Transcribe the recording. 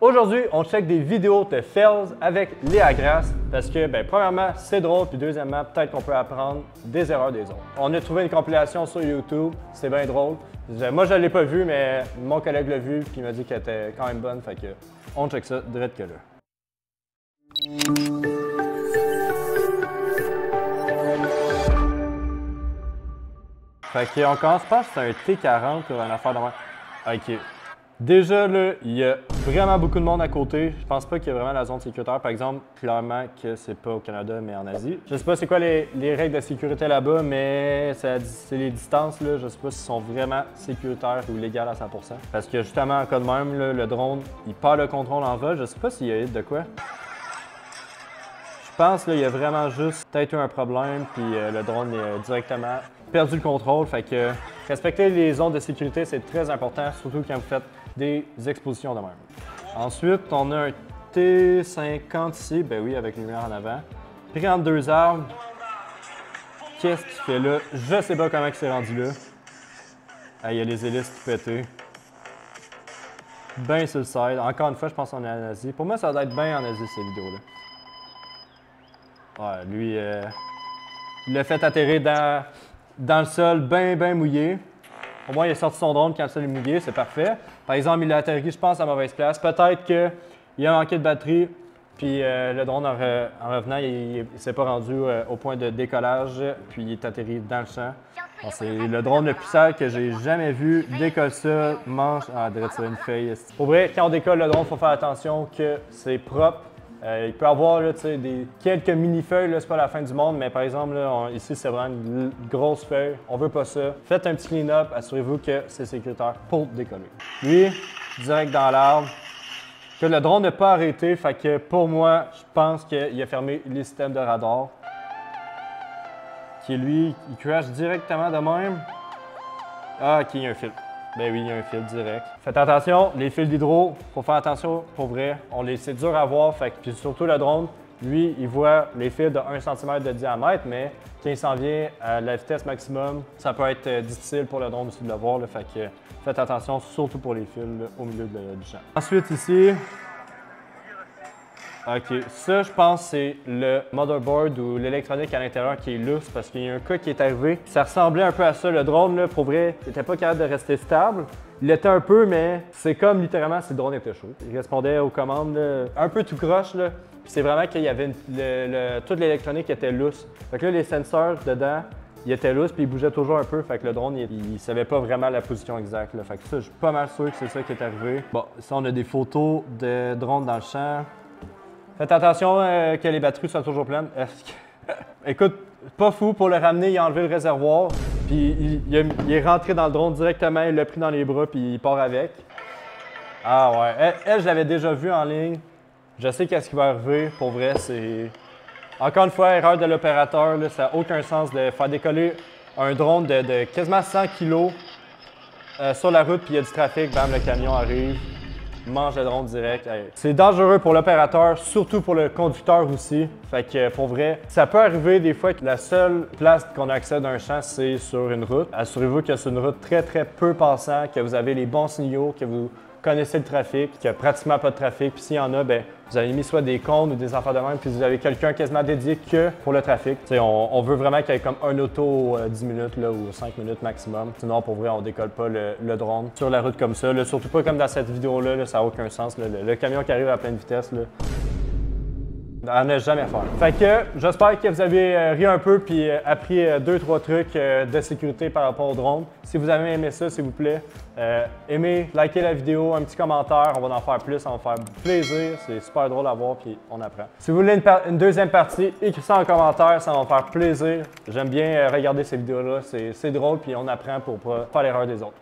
Aujourd'hui, on check des vidéos de fails avec Léa Grasse parce que, premièrement, c'est drôle, puis deuxièmement, peut-être qu'on peut apprendre des erreurs des autres. On a trouvé une compilation sur YouTube, c'est bien drôle. Moi, je ne l'ai pas vu, mais mon collègue l'a vu, puis il m'a dit qu'elle était quand même bonne, fait que on check ça direct que là. Fait qu'on commence par c'est un T40 pour une affaire de moi. OK. Déjà, là, il y a vraiment beaucoup de monde à côté. Je pense pas qu'il y a vraiment la zone sécuritaire. Par exemple, clairement que c'est pas au Canada, mais en Asie. Je sais pas c'est quoi les règles de sécurité là-bas, mais c'est les distances, là. Je sais pas s'ils sont vraiment sécuritaires ou légales à 100%. Parce que justement, en cas de même, là, le drone, il perd le contrôle en vol. Je sais pas s'il y a de quoi. Je pense qu'il y a vraiment juste peut-être eu un problème, puis le drone est directement perdu le contrôle. Fait que respecter les zones de sécurité, c'est très important, surtout quand vous faites des expositions de même. Ensuite, on a un T50 ici, ben oui, avec lumière en avant. Pris entre deux arbres. Qu'est-ce qu'il fait là? Je sais pas comment il s'est rendu là. Ah, il y a les hélices qui pétaient. Ben sur le side. Encore une fois, je pense qu'on est en Asie. Pour moi, ça doit être bien en Asie, ces vidéos-là. Ouais, lui, il l'a fait atterrir dans le sol bien mouillé. Au moins, il a sorti son drone quand le sol est mouillé, c'est parfait. Par exemple, il a atterri, je pense, à mauvaise place. Peut-être qu'il a manqué de batterie, puis le drone, en revenant, il ne s'est pas rendu au point de décollage, puis il est atterri dans le champ. C'est le drone le plus sale que j'ai jamais vu. Décolle ça, mange. Ah, dirait une feuille. Pour vrai, quand on décolle le drone, il faut faire attention que c'est propre. Il peut y avoir là, quelques mini-feuilles, c'est pas la fin du monde, mais par exemple, là, ici, c'est vraiment une grosse feuille. On veut pas ça. Faites un petit clean-up, assurez-vous que c'est sécuritaire pour décoller. Lui, direct dans l'arbre. Que le drone n'a pas arrêté, fait que pour moi, je pense qu'il a fermé les systèmes de radar. Qui lui, il crash directement de même. Ah, OK, il y a un fil. Ben oui, il y a un fil direct. Faites attention, les fils d'hydro, faut faire attention pour vrai. C'est dur à voir, puis surtout le drone, lui, il voit les fils de 1 cm de diamètre, mais quand il s'en vient à la vitesse maximum, ça peut être difficile pour le drone aussi de le voir. Là, fait que faites attention, surtout pour les fils là, au milieu du champ. Ensuite ici, OK, ça je pense c'est le motherboard ou l'électronique à l'intérieur qui est lousse parce qu'il y a un cas qui est arrivé. Ça ressemblait un peu à ça, le drone là, pour vrai, il n'était pas capable de rester stable. Il l'était un peu, mais c'est comme littéralement si le drone était chaud. Il répondait aux commandes là, un peu tout croche là. Puis c'est vraiment qu'il y avait toute l'électronique était lousse. Fait que là, les sensors dedans, ils étaient lousses puis ils bougeaient toujours un peu. Fait que le drone, il savait pas vraiment la position exacte. Là. Fait que ça, je suis pas mal sûr que c'est ça qui est arrivé. Bon, ça, on a des photos de drone dans le champ. Faites attention que les batteries soient toujours pleines. Écoute, pas fou, pour le ramener, il a enlevé le réservoir, puis il est rentré dans le drone directement, il l'a pris dans les bras, puis il part avec. Ah ouais, elle je l'avais déjà vue en ligne. Je sais qu'est-ce qui va arriver, pour vrai, c'est... Encore une fois, erreur de l'opérateur, ça n'a aucun sens de faire décoller un drone de quasiment 100 kg sur la route, puis il y a du trafic, bam, le camion arrive. Mange le drone direct. Hey. C'est dangereux pour l'opérateur, surtout pour le conducteur aussi. Fait que pour vrai, ça peut arriver des fois que la seule place qu'on a accès d'un champ, c'est sur une route. Assurez-vous que c'est une route très peu passante, que vous avez les bons signaux, que vous connaissez le trafic, qu'il n'y a pratiquement pas de trafic. Puis s'il y en a, vous avez mis soit des cônes ou des affaires de même, puis vous avez quelqu'un quasiment dédié que pour le trafic. On veut vraiment qu'il y ait comme un auto 10 minutes là, ou 5 minutes maximum. Sinon, pour vrai, on décolle pas le drone sur la route comme ça. Là, surtout pas comme dans cette vidéo-là, ça n'a aucun sens. Là, le camion qui arrive à pleine vitesse. Là. À ne jamais faire. Fait que j'espère que vous avez ri un peu puis appris 2-3 trucs de sécurité par rapport au drone. Si vous avez aimé ça, s'il vous plaît, aimez, likez la vidéo, un petit commentaire, on va en faire plus, ça va faire plaisir, c'est super drôle à voir puis on apprend. Si vous voulez une deuxième partie, écrivez ça en commentaire, ça va me faire plaisir. J'aime bien regarder ces vidéos-là, c'est drôle puis on apprend pour pas faire l'erreur des autres.